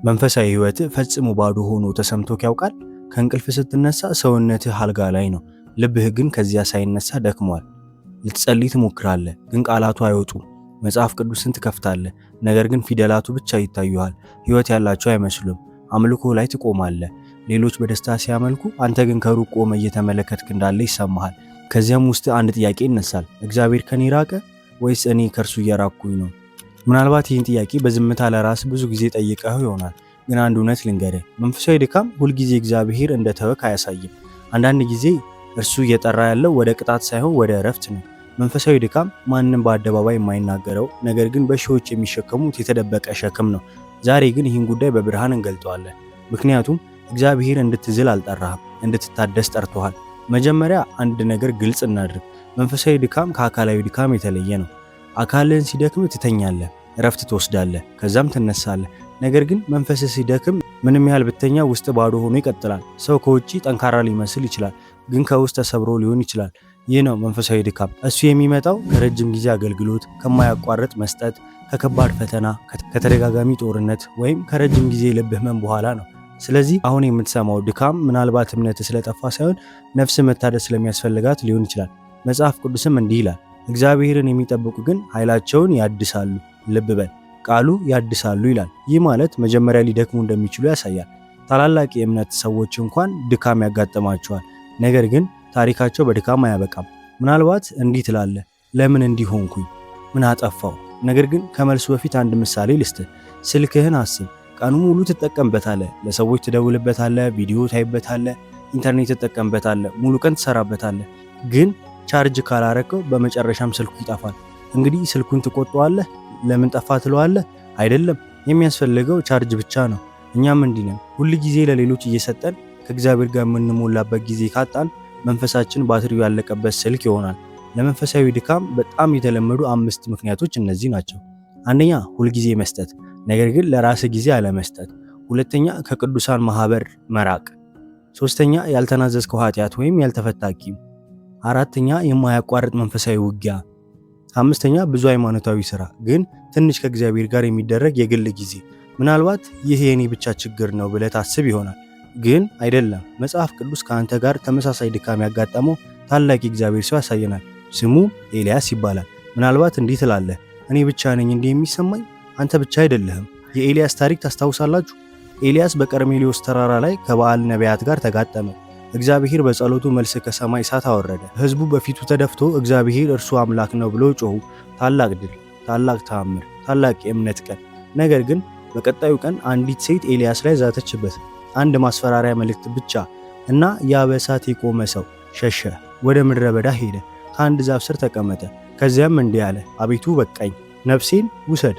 መንፈሳዊ ህይወት ፈጽሞ ባዶ ሆኖ ተሰምቶክ ያውቃል? ከእንቅልፍ ስትነሳ ሰውነትህ አልጋ ላይ ነው፣ ልብህ ግን ከዚያ ሳይነሳ ደክሟል። ልትጸልይ ትሞክራለህ፣ ግን ቃላቱ አይወጡም። መጽሐፍ ቅዱስን ትከፍታለህ፣ ነገር ግን ፊደላቱ ብቻ ይታዩሃል። ህይወት ያላቸው አይመስሉም። አምልኮ ላይ ትቆማለህ፣ ሌሎች በደስታ ሲያመልኩ፣ አንተ ግን ከሩቅ ቆመ እየተመለከትክ እንዳለ ይሰማሃል። ከዚያም ውስጥ አንድ ጥያቄ ይነሳል። እግዚአብሔር ከኔ ራቀ ወይስ እኔ ከእርሱ እየራቅኩኝ ነው? ምናልባት ይህን ጥያቄ በዝምታ ለራስ ብዙ ጊዜ ጠይቀው ይሆናል። ግን አንድ እውነት ልንገርህ፣ መንፈሳዊ ድካም ሁልጊዜ እግዚአብሔር እንደተወክ አያሳይም። አንዳንድ ጊዜ እርሱ እየጠራ ያለው ወደ ቅጣት ሳይሆን ወደ እረፍት ነው። መንፈሳዊ ድካም ማንም በአደባባይ የማይናገረው ነገር ግን በሺዎች የሚሸከሙት የተደበቀ ሸክም ነው። ዛሬ ግን ይህን ጉዳይ በብርሃን እንገልጠዋለን። ምክንያቱም እግዚአብሔር እንድትዝል አልጠራህም፣ እንድትታደስ ጠርቶሃል። መጀመሪያ አንድ ነገር ግልጽ እናድርግ። መንፈሳዊ ድካም ከአካላዊ ድካም የተለየ ነው። አካልህን ሲደክም ትተኛለህ፣ እረፍት ትወስዳለህ፣ ከዛም ትነሳለህ። ነገር ግን መንፈስህ ሲደክም ምንም ያህል ብተኛ ውስጥ ባዶ ሆኖ ይቀጥላል። ሰው ከውጪ ጠንካራ ሊመስል ይችላል፣ ግን ከውስጥ ተሰብሮ ሊሆን ይችላል። ይህ ነው መንፈሳዊ ድካም። እሱ የሚመጣው ከረጅም ጊዜ አገልግሎት፣ ከማያቋርጥ መስጠት፣ ከከባድ ፈተና፣ ከተደጋጋሚ ጦርነት ወይም ከረጅም ጊዜ ልብ ህመም በኋላ ነው። ስለዚህ አሁን የምትሰማው ድካም ምናልባት እምነትህ ስለጠፋ ሳይሆን ነፍስ መታደስ ስለሚያስፈልጋት ሊሆን ይችላል። መጽሐፍ ቅዱስም እንዲህ ይላል፣ እግዚአብሔርን የሚጠብቁ ግን ኃይላቸውን ያድሳሉ። ልብ በል፣ ቃሉ ያድሳሉ ይላል። ይህ ማለት መጀመሪያ ሊደክሙ እንደሚችሉ ያሳያል። ታላላቅ የእምነት ሰዎች እንኳን ድካም ያጋጥማቸዋል። ነገር ግን ታሪካቸው በድካም አያበቃም። ምናልባት እንዲህ ትላለህ፣ ለምን እንዲህ ሆንኩኝ? ምን አጠፋው? ነገር ግን ከመልሱ በፊት አንድ ምሳሌ ልስጥህ። ስልክህን አስብ። ቀኑ ሙሉ ትጠቀምበታለህ፣ ለሰዎች ትደውልበታለህ፣ ቪዲዮ ታይበታለህ፣ ኢንተርኔት ትጠቀምበታለህ፣ ሙሉ ቀን ትሰራበታለህ። ግን ቻርጅ ካላረከው በመጨረሻም ስልኩ ይጠፋል። እንግዲህ ስልኩን ትቆጣዋለህ? ለምን ጠፋ ትለዋለህ? አይደለም፣ የሚያስፈልገው ቻርጅ ብቻ ነው። እኛም እንዲህ ነን። ሁል ጊዜ ለሌሎች እየሰጠን ከእግዚአብሔር ጋር የምንሞላበት ጊዜ ካጣን መንፈሳችን ባትሪው ያለቀበት ስልክ ይሆናል። ለመንፈሳዊ ድካም በጣም የተለመዱ 5 ምክንያቶች እነዚህ ናቸው። አንደኛ፣ ሁልጊዜ መስጠት ነገር ግን ለራስ ጊዜ አለመስጠት። ሁለተኛ፣ ከቅዱሳን ማህበር መራቅ። ሶስተኛ፣ ያልተናዘዝከው ኃጢአት ወይም ያልተፈታ ቂም። አራተኛ፣ የማያቋርጥ መንፈሳዊ ውጊያ። አምስተኛ፣ ብዙ ሃይማኖታዊ ስራ ግን ትንሽ ከእግዚአብሔር ጋር የሚደረግ የግል ጊዜ። ምናልባት ይህ የኔ ብቻ ችግር ነው ብለህ ታስብ ይሆናል፣ ግን አይደለም። መጽሐፍ ቅዱስ ከአንተ ጋር ተመሳሳይ ድካም ያጋጠመው ታላቅ የእግዚአብሔር ሰው ያሳየናል። ስሙ ኤልያስ ይባላል። ምናልባት እንዲህ ትላለህ፣ እኔ ብቻ ነኝ እንዲህ የሚሰማኝ? አንተ ብቻ አይደለህም። የኤልያስ ታሪክ ታስታውሳላችሁ? ኤልያስ በቀርሜሎስ ተራራ ላይ ከበዓል ነቢያት ጋር ተጋጠመ። እግዚአብሔር በጸሎቱ መልስ ከሰማይ እሳት አወረደ። ህዝቡ በፊቱ ተደፍቶ እግዚአብሔር እርሱ አምላክ ነው ብሎ ጮሁ። ታላቅ ድል፣ ታላቅ ተአምር፣ ታላቅ የእምነት ቀን። ነገር ግን በቀጣዩ ቀን አንዲት ሴት ኤልያስ ላይ ዛተችበት። አንድ ማስፈራሪያ መልእክት ብቻ እና ያ በእሳት የቆመ ሰው ሸሸ። ወደ ምድረ በዳ ሄደ። ከአንድ ዛፍ ስር ተቀመጠ። ከዚያም እንዲህ አለ፣ አቤቱ በቃኝ፣ ነፍሴን ውሰድ።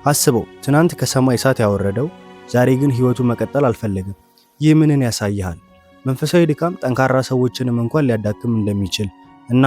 አስበው፣ ትናንት ከሰማይ እሳት ያወረደው ዛሬ ግን ህይወቱ መቀጠል አልፈለግም። ይህ ምንን ያሳይሃል? መንፈሳዊ ድካም ጠንካራ ሰዎችንም እንኳን ሊያዳክም እንደሚችል እና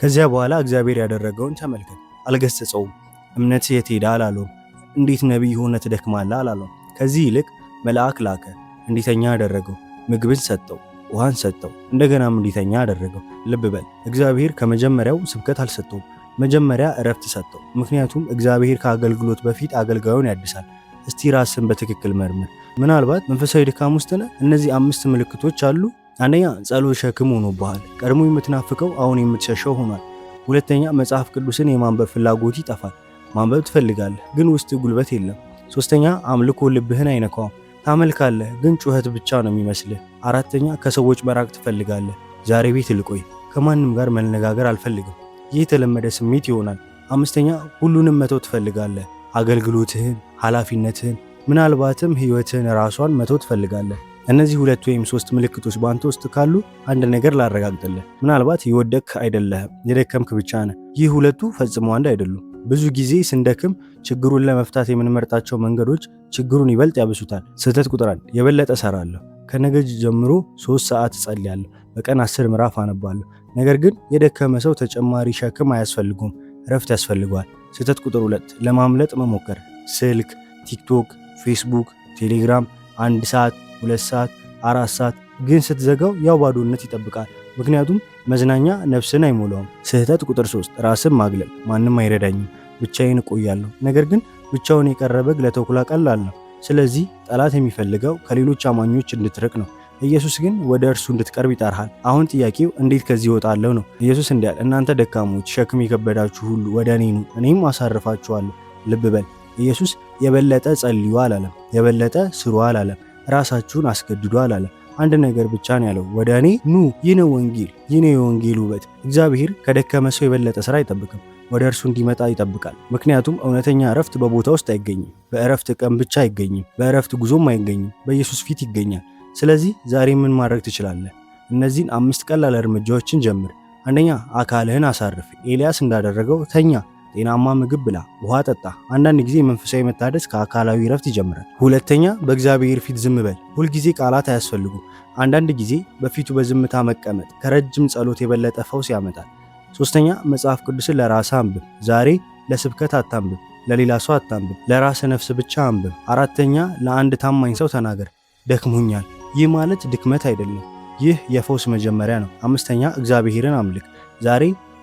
ከዚያ በኋላ እግዚአብሔር ያደረገውን ተመልከት። አልገሰጸውም። እምነትህ የት ሄደ አላለውም። እንዴት ነቢይ ሆነ ትደክማለህ አላለውም። ከዚህ ይልቅ መልአክ ላከ፣ እንዲተኛ አደረገው። ምግብን ሰጠው፣ ውሃን ሰጠው፣ እንደገናም እንዲተኛ አደረገው። ልብ በል፣ እግዚአብሔር ከመጀመሪያው ስብከት አልሰጠውም። መጀመሪያ እረፍት ሰጠው። ምክንያቱም እግዚአብሔር ከአገልግሎት በፊት አገልጋዩን ያድሳል። እስቲ ራስን በትክክል መርምር። ምናልባት መንፈሳዊ ድካም ውስጥ ነህ። እነዚህ 5 ምልክቶች አሉ። አንደኛ፣ ጸሎት ሸክም ሆኖብሃል። ቀድሞ የምትናፍቀው አሁን የምትሸሸው ሆኗል። ሁለተኛ፣ መጽሐፍ ቅዱስን የማንበብ ፍላጎት ይጠፋል። ማንበብ ትፈልጋለህ፣ ግን ውስጥ ጉልበት የለም። ሶስተኛ፣ አምልኮ ልብህን አይነካውም። ታመልካለህ፣ ግን ጩኸት ብቻ ነው የሚመስልህ። አራተኛ፣ ከሰዎች መራቅ ትፈልጋለህ። ዛሬ ቤት ልቆይ፣ ከማንም ጋር መነጋገር አልፈልግም። ይህ የተለመደ ስሜት ይሆናል። አምስተኛ፣ ሁሉንም መተው ትፈልጋለህ። አገልግሎትህን፣ ኃላፊነትህን፣ ምናልባትም ህይወትህን ራሷን መተው ትፈልጋለህ። እነዚህ 2 ወይም 3 ምልክቶች በአንተ ውስጥ ካሉ አንድ ነገር ላረጋግጥልህ፣ ምናልባት የወደቅክ አይደለህም፣ የደከምክ ብቻ ነህ። ይህ ሁለቱ ፈጽሞ አንድ አይደሉም። ብዙ ጊዜ ስንደክም ችግሩን ለመፍታት የምንመርጣቸው መንገዶች ችግሩን ይበልጥ ያብሱታል። ስህተት ቁጥር 1፣ የበለጠ እሰራለሁ። ከነገ ጀምሮ 3 ሰዓት እጸልያለሁ፣ በቀን 10 ምዕራፍ አነባለሁ። ነገር ግን የደከመ ሰው ተጨማሪ ሸክም አያስፈልጉም፣ እረፍት ያስፈልገዋል። ስህተት ቁጥር 2፣ ለማምለጥ መሞከር። ስልክ፣ ቲክቶክ፣ ፌስቡክ፣ ቴሌግራም 1 ሰዓት፣ 2 ሰዓት፣ 4 ሰዓት፣ ግን ስትዘጋው ያው ባዶነት ይጠብቃል። ምክንያቱም መዝናኛ ነፍስን አይሞላውም። ስህተት ቁጥር 3፣ ራስን ማግለል። ማንም አይረዳኝም፣ ብቻዬን እቆያለሁ። ነገር ግን ብቻውን የቀረ በግ ለተኩላ ቀላል ነው። ስለዚህ ጠላት የሚፈልገው ከሌሎች አማኞች እንድትርቅ ነው። ኢየሱስ ግን ወደ እርሱ እንድትቀርብ ይጠራሃል። አሁን ጥያቄው እንዴት ከዚህ እወጣለሁ ነው። ኢየሱስ እንዲህ አለ፣ እናንተ ደካሞች ሸክም የከበዳችሁ ሁሉ ወደ እኔ ኑ፣ እኔም አሳርፋችኋለሁ። ልብ በል፣ ኢየሱስ የበለጠ ጸልዩ አላለም፣ የበለጠ ስሩ አላለም፣ ራሳችሁን አስገድዱ አላለም። አንድ ነገር ብቻ ነው ያለው፣ ወደ እኔ ኑ። ይህ ነው ወንጌል፣ ይህ ነው የወንጌል ውበት። እግዚአብሔር ከደከመ ሰው የበለጠ ስራ አይጠብቅም፣ ወደ እርሱ እንዲመጣ ይጠብቃል። ምክንያቱም እውነተኛ እረፍት በቦታ ውስጥ አይገኝም፣ በእረፍት ቀን ብቻ አይገኝም፣ በእረፍት ጉዞም አይገኝም፣ በኢየሱስ ፊት ይገኛል። ስለዚህ ዛሬ ምን ማድረግ ትችላለህ? እነዚህን 5 ቀላል እርምጃዎችን ጀምር። አንደኛ፣ አካልህን አሳርፍ። ኤልያስ እንዳደረገው ተኛ። ጤናማ ምግብ ብላ፣ ውሃ ጠጣ። አንዳንድ ጊዜ መንፈሳዊ መታደስ ከአካላዊ እረፍት ይጀምራል። ሁለተኛ፣ በእግዚአብሔር ፊት ዝም በል። ሁልጊዜ ቃላት አያስፈልጉም። አንዳንድ ጊዜ በፊቱ በዝምታ መቀመጥ ከረጅም ጸሎት የበለጠ ፈውስ ያመጣል። ሶስተኛ፣ መጽሐፍ ቅዱስን ለራስህ አንብብ። ዛሬ ለስብከት አታንብብ፣ ለሌላ ሰው አታንብብ፣ ለራስህ ነፍስ ብቻ አንብብ። አራተኛ፣ ለአንድ ታማኝ ሰው ተናገር፣ ደክሞኛል። ይህ ማለት ድክመት አይደለም፣ ይህ የፈውስ መጀመሪያ ነው። አምስተኛ፣ እግዚአብሔርን አምልክ። ዛሬ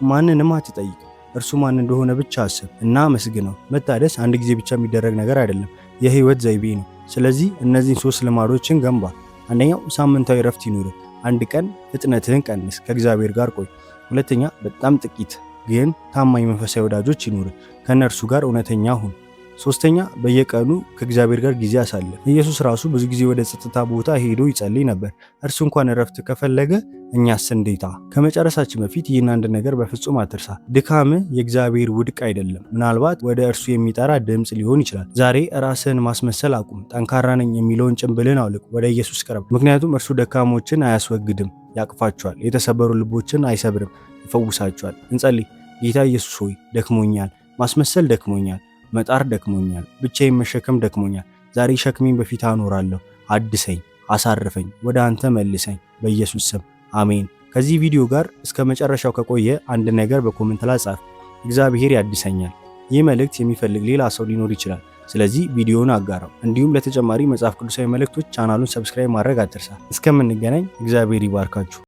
ማንንም አትጠይቅ፣ እርሱ ማን እንደሆነ ብቻ አስብ እና አመስግነው። መታደስ አንድ ጊዜ ብቻ የሚደረግ ነገር አይደለም፣ የህይወት ዘይቤ ነው። ስለዚህ እነዚህን 3 ልማዶችን ገንባ። አንደኛው፣ ሳምንታዊ ረፍት ይኑር። አንድ ቀን ፍጥነትህን ቀንስ፣ ከእግዚአብሔር ጋር ቆይ። ሁለተኛ፣ በጣም ጥቂት ግን ታማኝ መንፈሳዊ ወዳጆች ይኑር፣ ከነርሱ ጋር እውነተኛ ሁን። ሶስተኛ፣ በየቀኑ ከእግዚአብሔር ጋር ጊዜ አሳልፍ። ኢየሱስ ራሱ ብዙ ጊዜ ወደ ጸጥታ ቦታ ሄዶ ይጸልይ ነበር። እርሱ እንኳን እረፍት ከፈለገ እኛስ እንዴታ? ከመጨረሳችን በፊት ይህን አንድ ነገር በፍጹም አትርሳ። ድካምህ የእግዚአብሔር ውድቅ አይደለም፣ ምናልባት ወደ እርሱ የሚጠራ ድምፅ ሊሆን ይችላል። ዛሬ ራስህን ማስመሰል አቁም። ጠንካራ ነኝ የሚለውን ጭንብልን አውልቅ፣ ወደ ኢየሱስ ቅረብ። ምክንያቱም እርሱ ደካሞችን አያስወግድም፣ ያቅፋቸዋል። የተሰበሩ ልቦችን አይሰብርም፣ ይፈውሳቸዋል። እንጸልይ። ጌታ ኢየሱስ ሆይ፣ ደክሞኛል፣ ማስመሰል ደክሞኛል፣ መጣር ደክሞኛል፣ ብቻዬን መሸከም ደክሞኛል። ዛሬ ሸክሜን በፊት አኖራለሁ። አድሰኝ፣ አሳርፈኝ፣ ወደ አንተ መልሰኝ፣ በኢየሱስ ስም አሜን። ከዚህ ቪዲዮ ጋር እስከ መጨረሻው ከቆየ አንድ ነገር በኮሜንት ላይ ጻፍ። እግዚአብሔር ያድሰኛል። ይህ መልእክት የሚፈልግ ሌላ ሰው ሊኖር ይችላል። ስለዚህ ቪዲዮውን አጋራው። እንዲሁም ለተጨማሪ መጽሐፍ ቅዱሳዊ መልእክቶች ቻናሉን ሰብስክራይብ ማድረግ አትርሳ። እስከምንገናኝ እግዚአብሔር ይባርካችሁ።